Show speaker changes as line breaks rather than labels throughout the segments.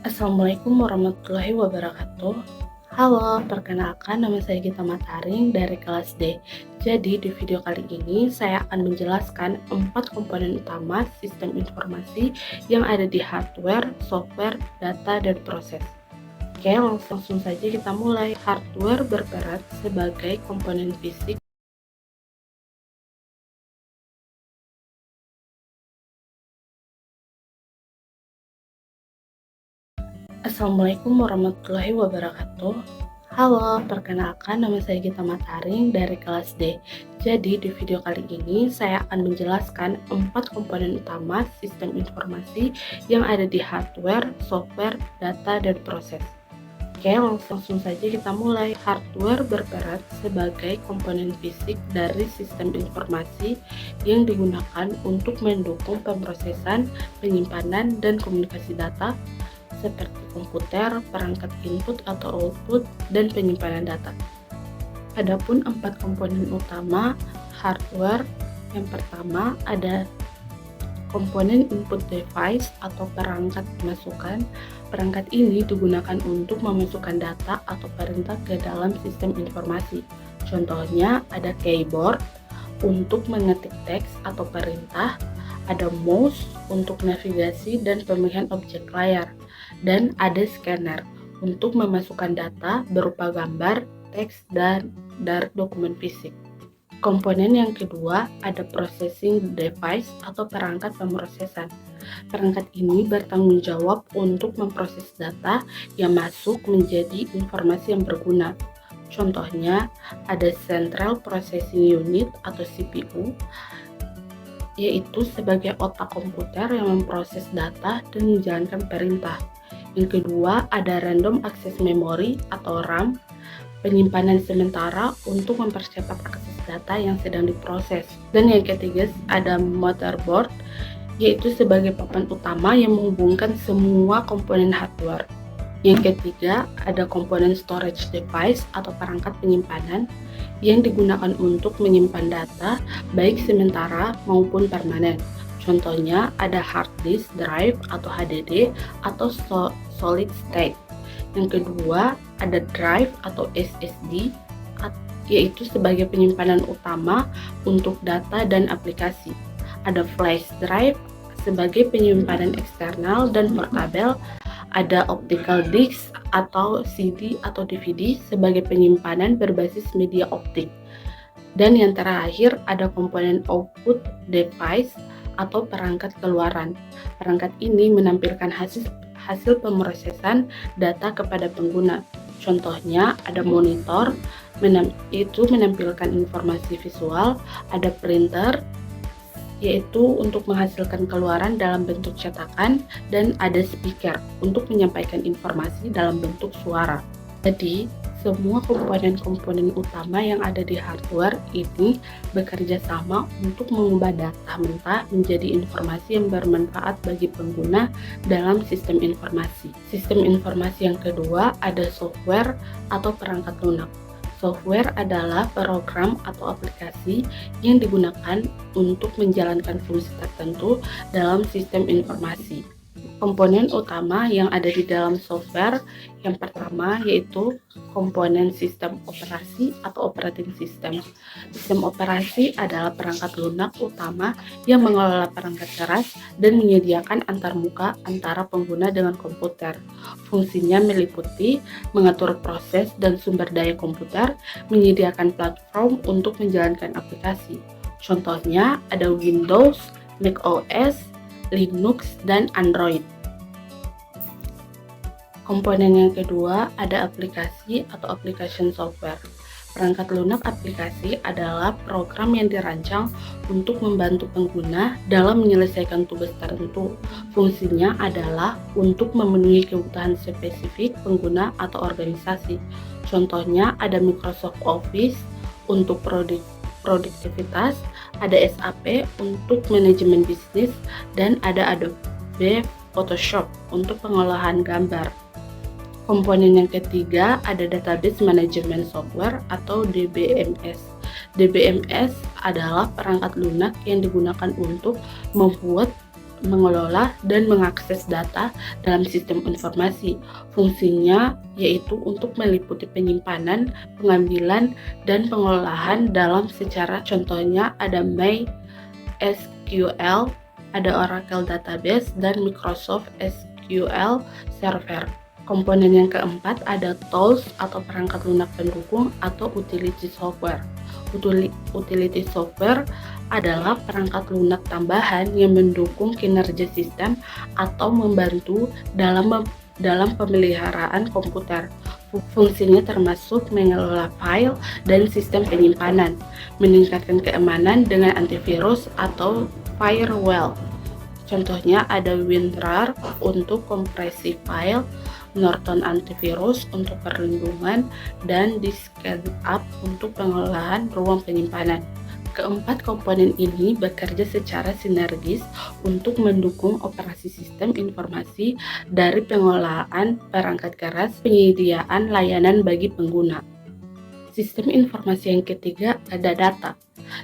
Assalamualaikum warahmatullahi wabarakatuh. Halo, perkenalkan nama saya Gita Mataring dari kelas D. Jadi di video kali ini saya akan menjelaskan 4 komponen utama sistem informasi yang ada di hardware, software, data, dan proses. Oke, langsung saja kita mulai. Hardware berperan sebagai komponen fisik. Assalamualaikum warahmatullahi wabarakatuh. Halo, perkenalkan nama saya Gita Mataring dari kelas D. Jadi di video kali ini saya akan menjelaskan 4 komponen utama sistem informasi yang ada di hardware, software, data, dan proses. Oke, langsung saja kita mulai. Hardware berperan sebagai komponen fisik dari sistem informasi yang digunakan untuk mendukung pemrosesan, penyimpanan, dan komunikasi data seperti komputer, perangkat input atau output, dan penyimpanan data. Adapun 4 komponen utama hardware, yang pertama ada komponen input device atau perangkat pemasukan. Perangkat ini digunakan untuk memasukkan data atau perintah ke dalam sistem informasi. Contohnya ada keyboard untuk mengetik teks atau perintah, ada mouse untuk navigasi dan pemilihan objek layar, dan ada scanner untuk memasukkan data berupa gambar, teks, dan dari dokumen fisik. Komponen yang kedua ada processing device atau perangkat pemrosesan. Perangkat ini bertanggung jawab untuk memproses data yang masuk menjadi informasi yang berguna. Contohnya ada Central Processing Unit atau CPU, yaitu sebagai otak komputer yang memproses data dan menjalankan perintah. Yang kedua ada Random Access Memory atau RAM, penyimpanan sementara untuk mempercepat akses data yang sedang diproses. Dan yang ketiga ada motherboard, yaitu sebagai papan utama yang menghubungkan semua komponen hardware. Yang ketiga ada komponen storage device atau perangkat penyimpanan yang digunakan untuk menyimpan data baik sementara maupun permanen. Contohnya ada hard disk drive atau HDD atau solid state. Yang kedua ada drive atau SSD, yaitu sebagai penyimpanan utama untuk data dan aplikasi. Ada flash drive sebagai penyimpanan eksternal dan portabel. Ada optical disc atau CD atau DVD sebagai penyimpanan berbasis media optik. Dan yang terakhir ada komponen output device atau perangkat keluaran. Perangkat ini menampilkan hasil pemrosesan data kepada pengguna. Contohnya ada monitor, itu menampilkan informasi visual, ada printer, yaitu untuk menghasilkan keluaran dalam bentuk cetakan, dan ada speaker untuk menyampaikan informasi dalam bentuk suara. Jadi, semua komponen-komponen utama yang ada di hardware ini bekerja sama untuk mengubah data mentah menjadi informasi yang bermanfaat bagi pengguna dalam sistem informasi. Sistem informasi yang kedua ada software atau perangkat lunak. Software adalah program atau aplikasi yang digunakan untuk menjalankan fungsi tertentu dalam sistem informasi. Komponen utama yang ada di dalam software yang pertama yaitu komponen sistem operasi atau operating system. Sistem operasi adalah perangkat lunak utama yang mengelola perangkat keras dan menyediakan antarmuka antara pengguna dengan komputer. Fungsinya meliputi mengatur proses dan sumber daya komputer, menyediakan platform untuk menjalankan aplikasi. Contohnya ada Windows, macOS, Linux, dan Android. Komponen yang kedua ada aplikasi atau application software. Perangkat lunak aplikasi adalah program yang dirancang untuk membantu pengguna dalam menyelesaikan tugas tertentu. Fungsinya adalah untuk memenuhi kebutuhan spesifik pengguna atau organisasi. Contohnya ada Microsoft Office untuk produktivitas, ada SAP untuk manajemen bisnis, dan ada Adobe Photoshop untuk pengolahan gambar. Komponen yang ketiga ada Database Management Software atau DBMS. DBMS adalah perangkat lunak yang digunakan untuk membuat mengelola dan mengakses data dalam sistem informasi. Fungsinya yaitu untuk meliputi penyimpanan, pengambilan, dan pengolahan dalam secara contohnya ada MySQL, ada Oracle Database, dan Microsoft SQL Server. Komponen yang keempat ada tools atau perangkat lunak pendukung atau utility software. Utility software adalah perangkat lunak tambahan yang mendukung kinerja sistem atau membantu dalam pemeliharaan komputer. Fungsinya termasuk mengelola file dan sistem penyimpanan, meningkatkan keamanan dengan antivirus atau firewall. Contohnya ada WinRAR untuk kompresi file, Norton Antivirus untuk perlindungan, dan DisketUp untuk pengolahan ruang penyimpanan. Keempat komponen ini bekerja secara sinergis untuk mendukung operasi sistem informasi dari pengolahan perangkat keras penyediaan layanan bagi pengguna. Sistem informasi yang ketiga ada data.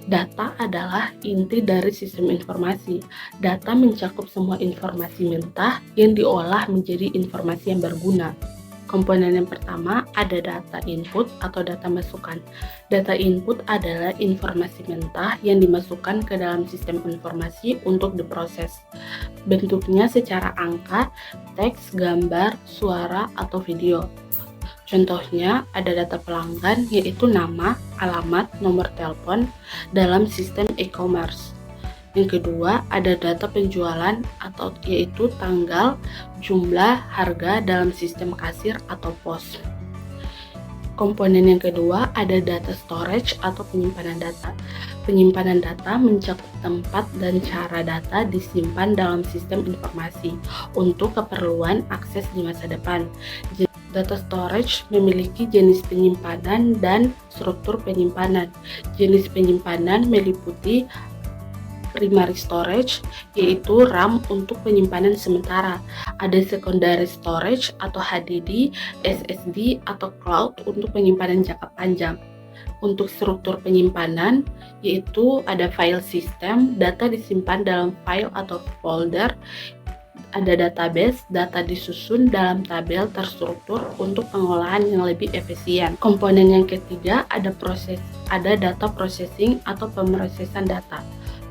Data adalah inti dari sistem informasi. Data mencakup semua informasi mentah yang diolah menjadi informasi yang berguna. Komponen yang pertama ada data input atau data masukan. Data input adalah informasi mentah yang dimasukkan ke dalam sistem informasi untuk diproses. Bentuknya secara angka, teks, gambar, suara, atau video. Contohnya ada data pelanggan yaitu nama, alamat, nomor telepon dalam sistem e-commerce. Yang kedua ada data penjualan atau yaitu tanggal, jumlah, harga dalam sistem kasir atau pos. Komponen yang kedua ada data storage atau penyimpanan data. Penyimpanan data mencakup tempat dan cara data disimpan dalam sistem informasi untuk keperluan akses di masa depan. Data storage memiliki jenis penyimpanan dan struktur penyimpanan. Jenis penyimpanan meliputi primary storage, yaitu RAM untuk penyimpanan sementara. Ada secondary storage atau HDD, SSD, atau cloud untuk penyimpanan jangka panjang. Untuk struktur penyimpanan, yaitu ada file system, data disimpan dalam file atau folder. Ada database, data disusun dalam tabel terstruktur untuk pengolahan yang lebih efisien. Komponen yang ketiga ada data processing atau pemrosesan data.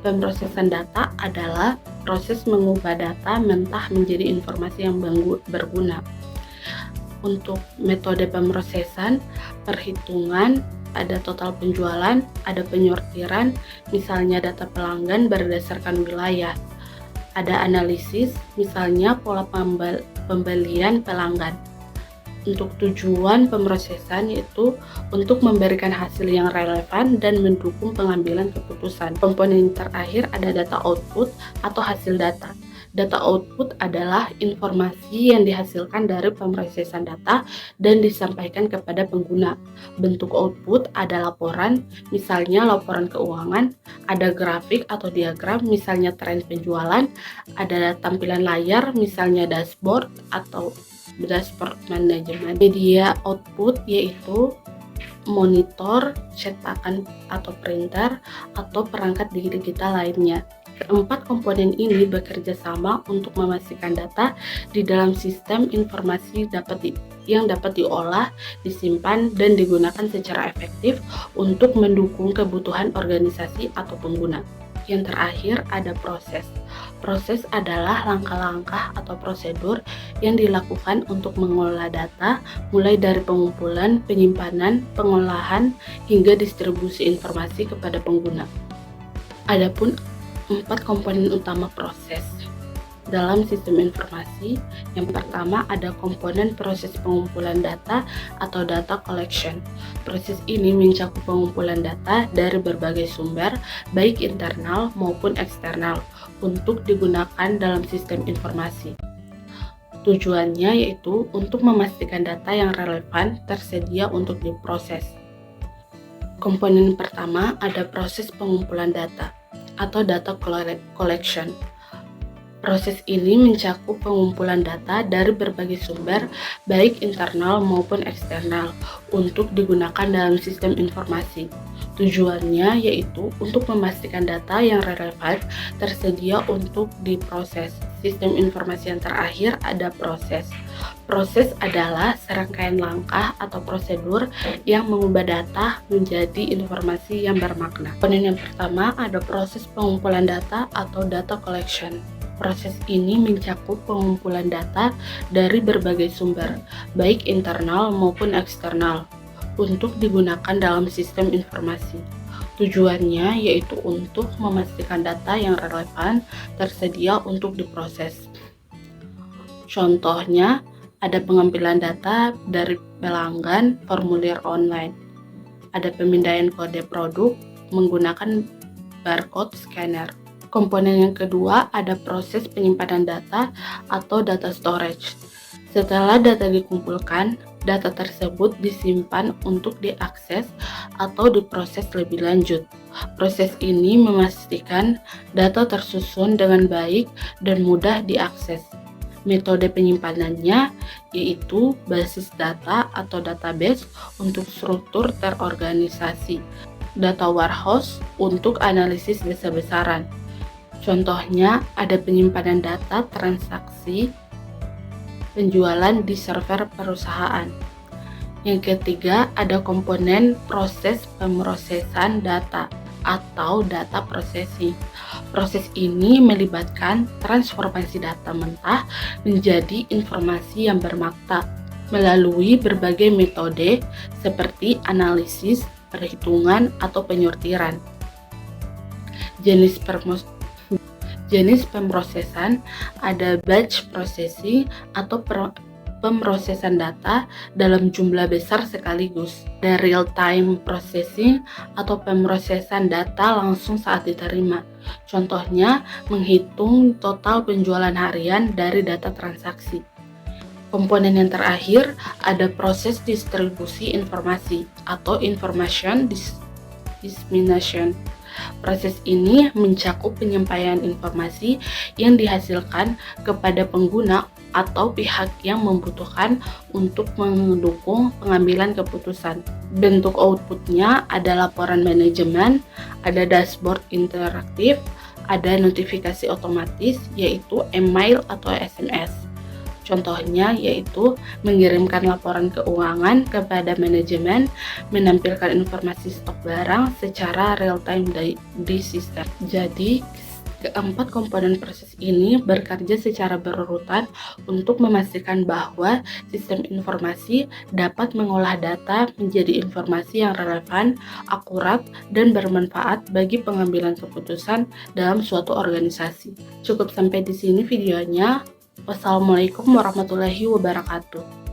Pemrosesan data adalah proses mengubah data mentah menjadi informasi yang berguna. Untuk metode pemrosesan, perhitungan, ada total penjualan, ada penyortiran, misalnya data pelanggan berdasarkan wilayah. Ada analisis, misalnya pola pembelian pelanggan. Untuk tujuan pemrosesan yaitu untuk memberikan hasil yang relevan dan mendukung pengambilan keputusan. Komponen terakhir ada data output atau hasil data. Data output adalah informasi yang dihasilkan dari pemrosesan data dan disampaikan kepada pengguna. Bentuk output ada laporan, misalnya laporan keuangan, ada grafik atau diagram, misalnya tren penjualan, ada tampilan layar, misalnya dashboard atau dashboard manajemen. Media output yaitu monitor, cetakan atau printer, atau perangkat digital lainnya. Keempat komponen ini bekerja sama untuk memastikan data di dalam sistem informasi yang dapat diolah, disimpan, dan digunakan secara efektif untuk mendukung kebutuhan organisasi atau pengguna. Yang terakhir ada proses. Proses adalah langkah-langkah atau prosedur yang dilakukan untuk mengolah data, mulai dari pengumpulan, penyimpanan, pengolahan, hingga distribusi informasi kepada pengguna. Adapun 4 komponen utama proses dalam sistem informasi. Yang pertama ada komponen proses pengumpulan data atau data collection. Proses ini mencakup pengumpulan data dari berbagai sumber, baik internal maupun eksternal, untuk digunakan dalam sistem informasi. Tujuannya yaitu untuk memastikan data yang relevan tersedia untuk diproses. Komponen pertama ada proses pengumpulan data atau data collection. Proses ini mencakup pengumpulan data dari berbagai sumber, baik internal maupun eksternal, untuk digunakan dalam sistem informasi. Tujuannya yaitu untuk memastikan data yang relevan tersedia untuk diproses. Sistem informasi yang terakhir ada proses. Proses adalah serangkaian langkah atau prosedur yang mengubah data menjadi informasi yang bermakna. Komponen yang pertama ada proses pengumpulan data atau data collection. Proses ini mencakup pengumpulan data dari berbagai sumber, baik internal maupun eksternal, untuk digunakan dalam sistem informasi. Tujuannya yaitu untuk memastikan data yang relevan tersedia untuk diproses. Contohnya, ada pengambilan data dari pelanggan formulir online, ada pemindaian kode produk menggunakan barcode scanner. Komponen yang kedua ada proses penyimpanan data atau data storage. Setelah data dikumpulkan, data tersebut disimpan untuk diakses atau diproses lebih lanjut. Proses ini memastikan data tersusun dengan baik dan mudah diakses. Metode penyimpanannya yaitu basis data atau database untuk struktur terorganisasi, data warehouse untuk analisis besar-besaran. Contohnya ada penyimpanan data transaksi penjualan di server perusahaan. Yang ketiga ada komponen proses pemrosesan data atau data processing. Proses ini melibatkan transformasi data mentah menjadi informasi yang bermakna melalui berbagai metode seperti analisis, perhitungan, atau penyortiran. Jenis pemrosesan ada batch processing atau pemrosesan data dalam jumlah besar sekaligus. Ada real-time processing atau pemrosesan data langsung saat diterima. Contohnya, menghitung total penjualan harian dari data transaksi. Komponen yang terakhir ada proses distribusi informasi atau information dissemination. Proses ini mencakup penyampaian informasi yang dihasilkan kepada pengguna atau pihak yang membutuhkan untuk mendukung pengambilan keputusan. Bentuk outputnya ada laporan manajemen, ada dashboard interaktif, ada notifikasi otomatis yaitu email atau SMS. Contohnya yaitu mengirimkan laporan keuangan kepada manajemen, menampilkan informasi stok barang secara real-time di sistem. Jadi, keempat komponen proses ini bekerja secara berurutan untuk memastikan bahwa sistem informasi dapat mengolah data menjadi informasi yang relevan, akurat, dan bermanfaat bagi pengambilan keputusan dalam suatu organisasi. Cukup sampai di sini videonya. Wassalamualaikum warahmatullahi wabarakatuh.